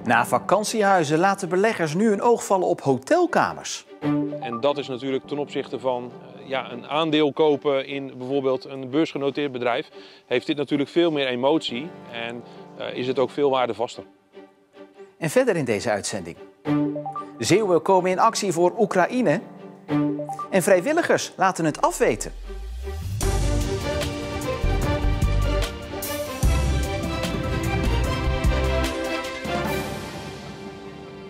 Na vakantiehuizen laten beleggers nu hun oog vallen op hotelkamers. En dat is natuurlijk ten opzichte van een aandeel kopen in bijvoorbeeld een beursgenoteerd bedrijf, heeft dit natuurlijk veel meer emotie en is het ook veel waardevaster. En verder in deze uitzending. Zeeuwen komen in actie voor Oekraïne. En vrijwilligers laten het afweten.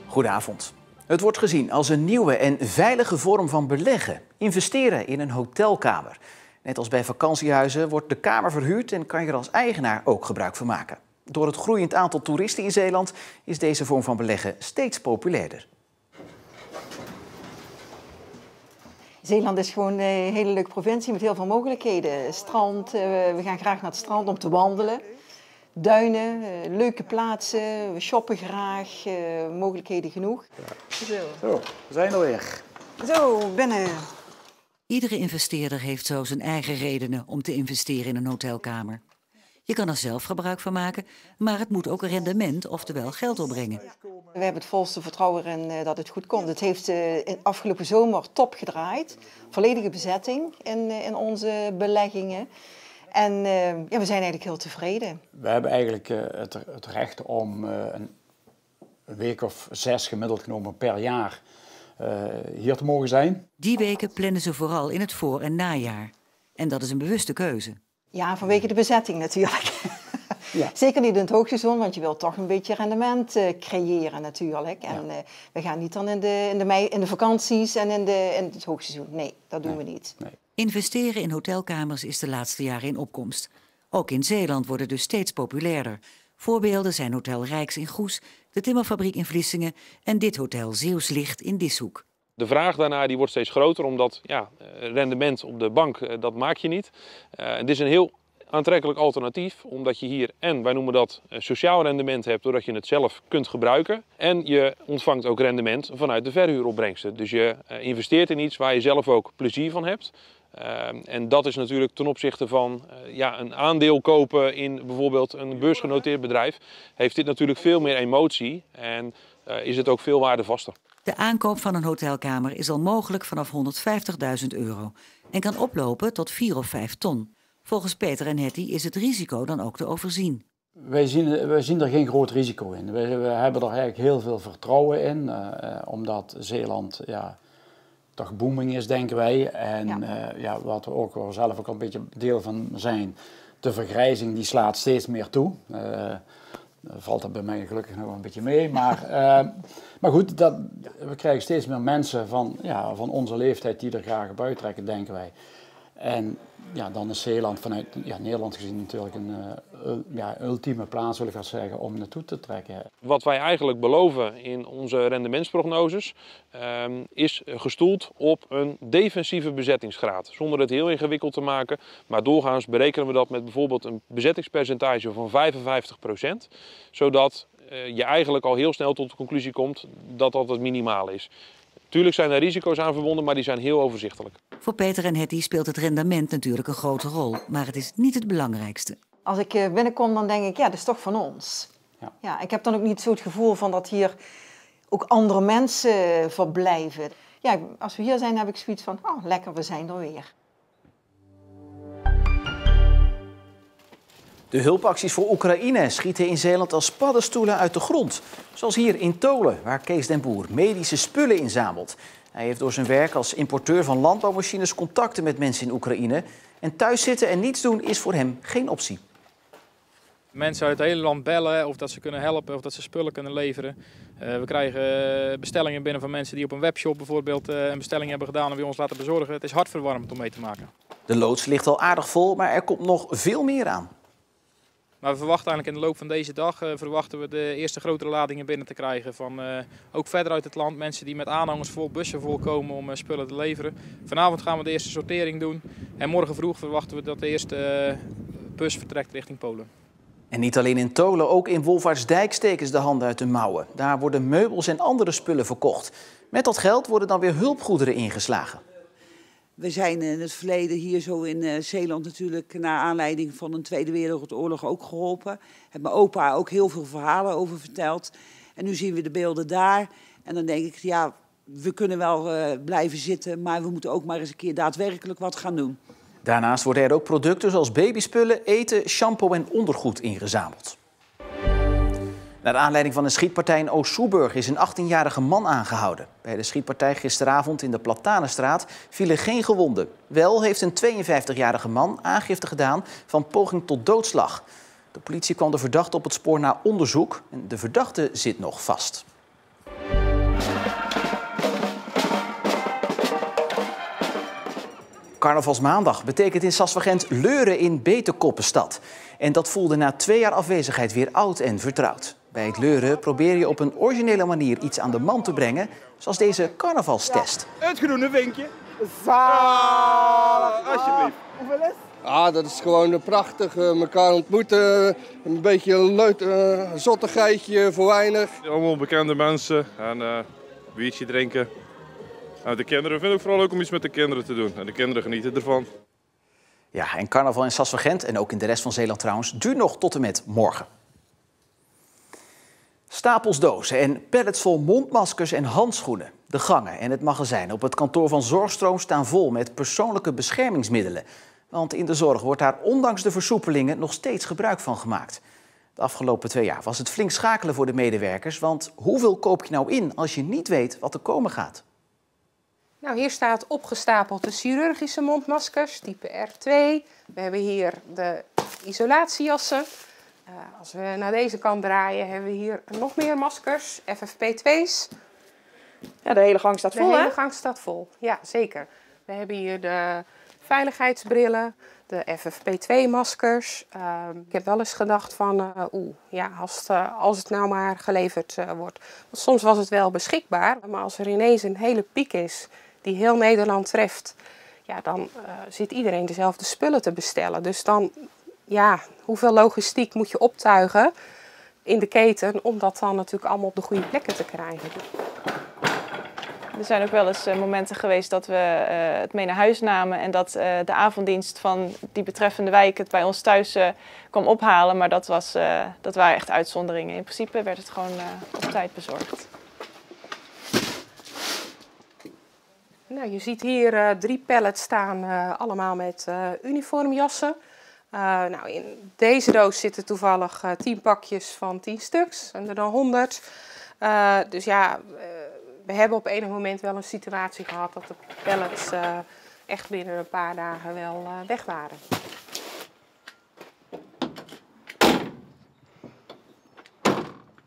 Goedenavond. Het wordt gezien als een nieuwe en veilige vorm van beleggen. Investeren in een hotelkamer. Net als bij vakantiehuizen wordt de kamer verhuurd en kan je er als eigenaar ook gebruik van maken. Door het groeiend aantal toeristen in Zeeland is deze vorm van beleggen steeds populairder. Zeeland is gewoon een hele leuke provincie met heel veel mogelijkheden. Strand, we gaan graag naar het strand om te wandelen. Duinen, leuke plaatsen, we shoppen graag, mogelijkheden genoeg. Ja. Zo, we zijn er weer. Zo, binnen. Iedere investeerder heeft zo zijn eigen redenen om te investeren in een hotelkamer. Je kan er zelf gebruik van maken, maar het moet ook een rendement, oftewel geld opbrengen. We hebben het volste vertrouwen in dat het goed komt. Het heeft afgelopen zomer top gedraaid. Volledige bezetting in onze beleggingen. En we zijn eigenlijk heel tevreden. We hebben eigenlijk het recht om een week of 6 gemiddeld genomen per jaar hier te mogen zijn. Die weken plannen ze vooral in het voor- en najaar. En dat is een bewuste keuze. Ja, vanwege de bezetting natuurlijk. Ja. Zeker niet in het hoogseizoen, want je wilt toch een beetje rendement creëren natuurlijk. En we gaan niet dan in de vakanties en in het hoogseizoen. Nee, dat doen we niet. Nee. Investeren in hotelkamers is de laatste jaren in opkomst. Ook in Zeeland wordt het dus steeds populairder. Voorbeelden zijn Hotel Rijks in Goes, de Timmerfabriek in Vlissingen en dit hotel Zeeuws Licht in Dishoek. De vraag daarna die wordt steeds groter, omdat rendement op de bank, dat maak je niet. Het is een heel aantrekkelijk alternatief, omdat je hier, en wij noemen dat sociaal rendement hebt, doordat je het zelf kunt gebruiken. En je ontvangt ook rendement vanuit de verhuuropbrengsten. Dus je investeert in iets waar je zelf ook plezier van hebt. En dat is natuurlijk ten opzichte van een aandeel kopen in bijvoorbeeld een beursgenoteerd bedrijf, heeft dit natuurlijk veel meer emotie en is het ook veel waardevaster. De aankoop van een hotelkamer is al mogelijk vanaf €150.000 en kan oplopen tot 4 of 5 ton. Volgens Peter en Hetty is het risico dan ook te overzien. Wij zien er geen groot risico in. We hebben er eigenlijk heel veel vertrouwen in, omdat Zeeland toch booming is, denken wij. En wat we ook wel zelf ook een beetje deel van zijn, de vergrijzing die slaat steeds meer toe. Valt dat bij mij gelukkig nog een beetje mee. Maar goed, we krijgen steeds meer mensen van onze leeftijd die er graag op uittrekken, denken wij. En dan is Zeeland vanuit Nederland gezien natuurlijk een ultieme plaats, wil ik wel zeggen, om naartoe te trekken. Wat wij eigenlijk beloven in onze rendementsprognoses is gestoeld op een defensieve bezettingsgraad. Zonder het heel ingewikkeld te maken, maar doorgaans berekenen we dat met bijvoorbeeld een bezettingspercentage van 55%. Zodat je eigenlijk al heel snel tot de conclusie komt dat dat het minimaal is. Tuurlijk zijn er risico's aan verbonden, maar die zijn heel overzichtelijk. Voor Peter en Hetty speelt het rendement natuurlijk een grote rol, maar het is niet het belangrijkste. Als ik binnenkom, dan denk ik, dat is toch van ons. Ja, ik heb dan ook niet zo het gevoel van dat hier ook andere mensen verblijven. Ja, als we hier zijn, heb ik zoiets van, lekker, we zijn er weer. De hulpacties voor Oekraïne schieten in Zeeland als paddenstoelen uit de grond. Zoals hier in Tolen, waar Kees den Boer medische spullen inzamelt. Hij heeft door zijn werk als importeur van landbouwmachines contacten met mensen in Oekraïne. En thuis zitten en niets doen is voor hem geen optie. Mensen uit het hele land bellen of dat ze kunnen helpen of dat ze spullen kunnen leveren. We krijgen bestellingen binnen van mensen die op een webshop bijvoorbeeld een bestelling hebben gedaan en bij ons laten bezorgen. Het is hartverwarmend om mee te maken. De loods ligt al aardig vol, maar er komt nog veel meer aan. Maar we verwachten eigenlijk in de loop van deze dag verwachten we de eerste grotere ladingen binnen te krijgen van ook verder uit het land. Mensen die met aanhangers vol bussen volkomen om spullen te leveren. Vanavond gaan we de eerste sortering doen en morgen vroeg verwachten we dat de eerste bus vertrekt richting Polen. En niet alleen in Tolen, ook in Wolvaartsdijk steken ze de handen uit de mouwen. Daar worden meubels en andere spullen verkocht. Met dat geld worden dan weer hulpgoederen ingeslagen. We zijn in het verleden hier zo in Zeeland natuurlijk naar aanleiding van een Tweede Wereldoorlog ook geholpen. Heb mijn opa ook heel veel verhalen over verteld. En nu zien we de beelden daar. En dan denk ik, ja, we kunnen wel blijven zitten, maar we moeten ook maar eens een keer daadwerkelijk wat gaan doen. Daarnaast worden er ook producten zoals babyspullen, eten, shampoo en ondergoed ingezameld. Naar aanleiding van een schietpartij in Oost-Soeburg is een 18-jarige man aangehouden. Bij de schietpartij gisteravond in de Platanenstraat vielen geen gewonden. Wel heeft een 52-jarige man aangifte gedaan van poging tot doodslag. De politie kwam de verdachte op het spoor na onderzoek en de verdachte zit nog vast. Carnavalsmaandag betekent in Sasvagent leuren in Betekoppenstad. En dat voelde na 2 jaar afwezigheid weer oud en vertrouwd. Bij het leuren probeer je op een originele manier iets aan de man te brengen, zoals deze carnavalstest. Ja, het groene vinkje. Alsjeblieft. Hoeveel is? Ah, dat is gewoon prachtig. Elkaar ontmoeten. Een beetje een leuk zottigheidje voor weinig. Allemaal bekende mensen en biertje drinken. Nou, de kinderen vinden het vooral leuk om iets met de kinderen te doen. En de kinderen genieten ervan. Ja, en carnaval in Sasvagent en ook in de rest van Zeeland trouwens duurt nog tot en met morgen. Stapels dozen en pallets vol mondmaskers en handschoenen. De gangen en het magazijn op het kantoor van Zorgstroom staan vol met persoonlijke beschermingsmiddelen. Want in de zorg wordt daar ondanks de versoepelingen nog steeds gebruik van gemaakt. De afgelopen 2 jaar was het flink schakelen voor de medewerkers. Want hoeveel koop je nou in als je niet weet wat er komen gaat? Nou, hier staat opgestapeld de chirurgische mondmaskers, type R2. We hebben hier de isolatiejassen. Als we naar deze kant draaien, hebben we hier nog meer maskers, FFP2's. Ja, de hele gang staat vol, hè? De hele gang staat vol, ja, zeker. We hebben hier de veiligheidsbrillen, de FFP2-maskers. Ik heb wel eens gedacht van, als het nou maar geleverd wordt. Want soms was het wel beschikbaar, maar als er ineens een hele piek is die heel Nederland treft, ja, dan zit iedereen dezelfde spullen te bestellen. Dus dan, ja, hoeveel logistiek moet je optuigen in de keten om dat dan natuurlijk allemaal op de goede plekken te krijgen. Er zijn ook wel eens momenten geweest dat we het mee naar huis namen en dat de avonddienst van die betreffende wijk het bij ons thuis kwam ophalen. Maar dat waren echt uitzonderingen. In principe werd het gewoon op tijd bezorgd. Nou, je ziet hier 3 pallets staan, allemaal met uniformjassen. Nou, in deze doos zitten toevallig 10 pakjes van 10 stuks en er dan 100. Dus ja, we hebben op enig moment wel een situatie gehad dat de pallets echt binnen een paar dagen wel weg waren.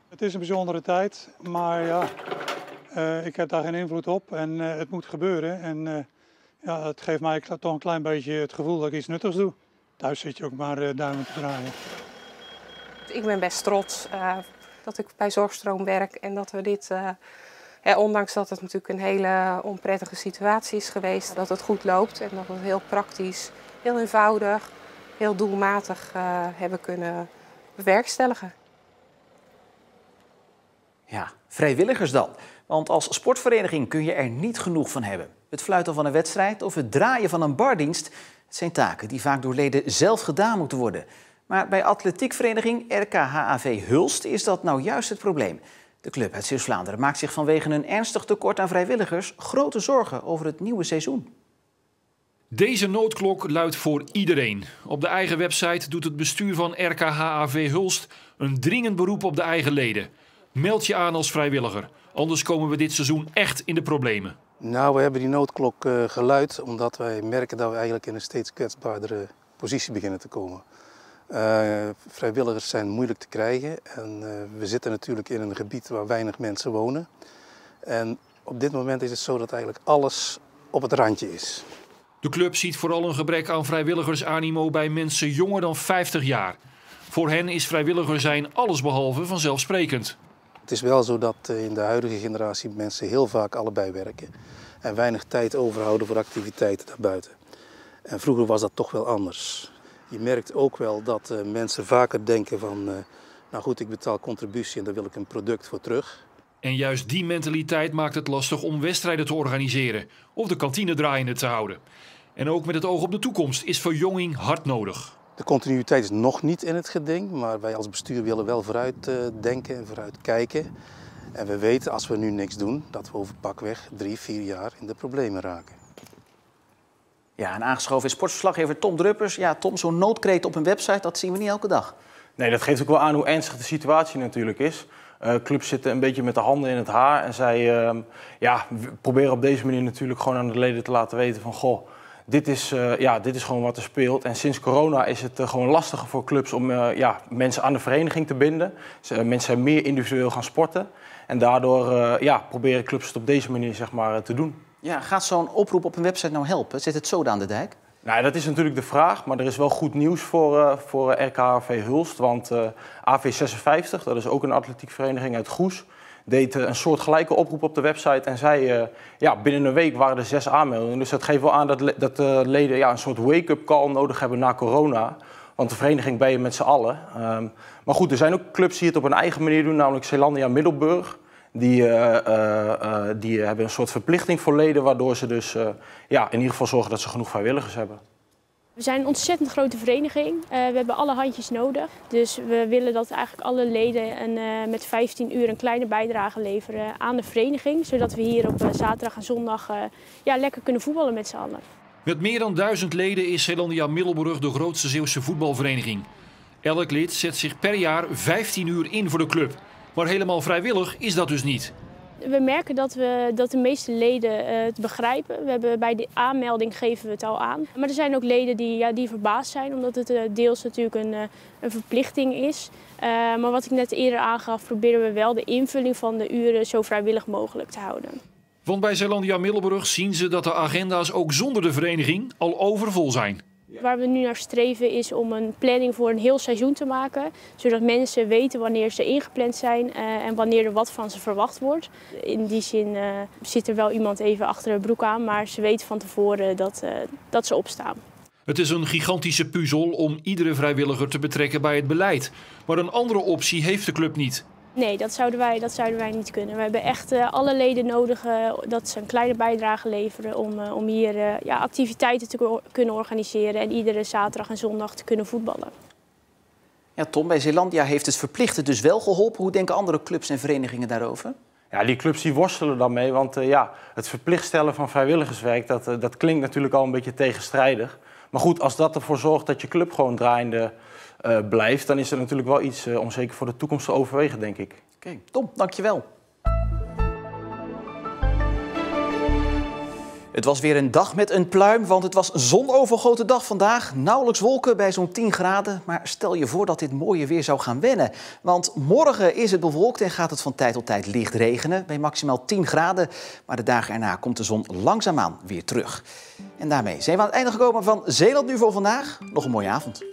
Het is een bijzondere tijd, maar ja, ik heb daar geen invloed op en het moet gebeuren. En ja, het geeft mij toch een klein beetje het gevoel dat ik iets nuttigs doe. Thuis zit je ook maar duimen te draaien. Ik ben best trots dat ik bij Zorgstroom werk en dat we dit, ondanks dat het natuurlijk een hele onprettige situatie is geweest, dat het goed loopt en dat we het heel praktisch, heel eenvoudig, heel doelmatig hebben kunnen bewerkstelligen. Ja, vrijwilligers dan. Want als sportvereniging kun je er niet genoeg van hebben. Het fluiten van een wedstrijd of het draaien van een bardienst, het zijn taken die vaak door leden zelf gedaan moeten worden. Maar bij atletiekvereniging RKHAV Hulst is dat nou juist het probleem. De club uit Zeeuws-Vlaanderen maakt zich vanwege een ernstig tekort aan vrijwilligers grote zorgen over het nieuwe seizoen. Deze noodklok luidt voor iedereen. Op de eigen website doet het bestuur van RKHAV Hulst een dringend beroep op de eigen leden. Meld je aan als vrijwilliger, anders komen we dit seizoen echt in de problemen. Nou, we hebben die noodklok geluid omdat wij merken dat we eigenlijk in een steeds kwetsbaardere positie beginnen te komen. Vrijwilligers zijn moeilijk te krijgen en we zitten natuurlijk in een gebied waar weinig mensen wonen. En op dit moment is het zo dat eigenlijk alles op het randje is. De club ziet vooral een gebrek aan vrijwilligersanimo bij mensen jonger dan 50 jaar. Voor hen is vrijwilliger zijn allesbehalve vanzelfsprekend. Het is wel zo dat in de huidige generatie mensen heel vaak allebei werken en weinig tijd overhouden voor activiteiten daarbuiten. En vroeger was dat toch wel anders. Je merkt ook wel dat mensen vaker denken van, nou goed, ik betaal contributie en daar wil ik een product voor terug. En juist die mentaliteit maakt het lastig om wedstrijden te organiseren of de kantine draaiende te houden. En ook met het oog op de toekomst is verjonging hard nodig. De continuïteit is nog niet in het geding, maar wij als bestuur willen wel vooruit denken en vooruit kijken. En we weten als we nu niks doen, dat we over pakweg 3-4 jaar in de problemen raken. Ja, en aangeschoven is sportverslaggever Tom Druppers. Ja, Tom, zo'n noodkreet op een website, dat zien we niet elke dag. Nee, dat geeft ook wel aan hoe ernstig de situatie natuurlijk is. Clubs zitten een beetje met de handen in het haar en zij proberen op deze manier natuurlijk gewoon aan de leden te laten weten van goh, dit is gewoon wat er speelt. En sinds corona is het gewoon lastiger voor clubs om mensen aan de vereniging te binden. Mensen zijn meer individueel gaan sporten en daardoor proberen clubs het op deze manier zeg maar, te doen. Ja, gaat zo'n oproep op een website nou helpen? Zit het zo aan de dijk? Nou, dat is natuurlijk de vraag, maar er is wel goed nieuws voor RKHV Hulst. Want AV56, dat is ook een atletiekvereniging uit Goes, deed een soortgelijke oproep op de website. En zei, binnen een week waren er 6 aanmeldingen. Dus dat geeft wel aan dat leden een soort wake-up call nodig hebben na corona. Want de vereniging ben je met z'n allen. Maar goed, er zijn ook clubs die het op een eigen manier doen, namelijk Zeelandia Middelburg. Die hebben een soort verplichting voor leden, waardoor ze dus in ieder geval zorgen dat ze genoeg vrijwilligers hebben. We zijn een ontzettend grote vereniging. We hebben alle handjes nodig. Dus we willen dat eigenlijk alle leden met 15 uur een kleine bijdrage leveren aan de vereniging. Zodat we hier op zaterdag en zondag lekker kunnen voetballen met z'n allen. Met meer dan 1000 leden is Zeelandia Middelburg de grootste Zeeuwse voetbalvereniging. Elk lid zet zich per jaar 15 uur in voor de club. Maar helemaal vrijwillig is dat dus niet. We merken dat de meeste leden het begrijpen. We hebben bij de aanmelding geven we het al aan. Maar er zijn ook leden die verbaasd zijn, omdat het deels natuurlijk een verplichting is. Maar wat ik net eerder aangaf, proberen we wel de invulling van de uren zo vrijwillig mogelijk te houden. Want bij Zeelandia Middelburg zien ze dat de agenda's ook zonder de vereniging al overvol zijn. Waar we nu naar streven is om een planning voor een heel seizoen te maken. Zodat mensen weten wanneer ze ingepland zijn en wanneer er wat van ze verwacht wordt. In die zin zit er wel iemand even achter de broek aan, maar ze weten van tevoren dat ze opstaan. Het is een gigantische puzzel om iedere vrijwilliger te betrekken bij het beleid. Maar een andere optie heeft de club niet. Nee, dat zouden wij niet kunnen. We hebben echt alle leden nodig dat ze een kleine bijdrage leveren om hier activiteiten te kunnen organiseren en iedere zaterdag en zondag te kunnen voetballen. Ja, Tom, bij Zeelandia heeft het verplichten dus wel geholpen. Hoe denken andere clubs en verenigingen daarover? Ja, die clubs die worstelen daarmee, want het verplicht stellen van vrijwilligerswerk, dat klinkt natuurlijk al een beetje tegenstrijdig. Maar goed, als dat ervoor zorgt dat je club gewoon draaiende blijft, dan is er natuurlijk wel iets om zeker voor de toekomst te overwegen, denk ik. Oké, Tom, dankjewel. Het was weer een dag met een pluim, want het was zonovergoten dag vandaag. Nauwelijks wolken bij zo'n 10 graden. Maar stel je voor dat dit mooie weer zou gaan wennen. Want morgen is het bewolkt en gaat het van tijd tot tijd licht regenen. Bij maximaal 10 graden. Maar de dagen erna komt de zon langzaamaan weer terug. En daarmee zijn we aan het einde gekomen van Zeeland Nu voor vandaag. Nog een mooie avond.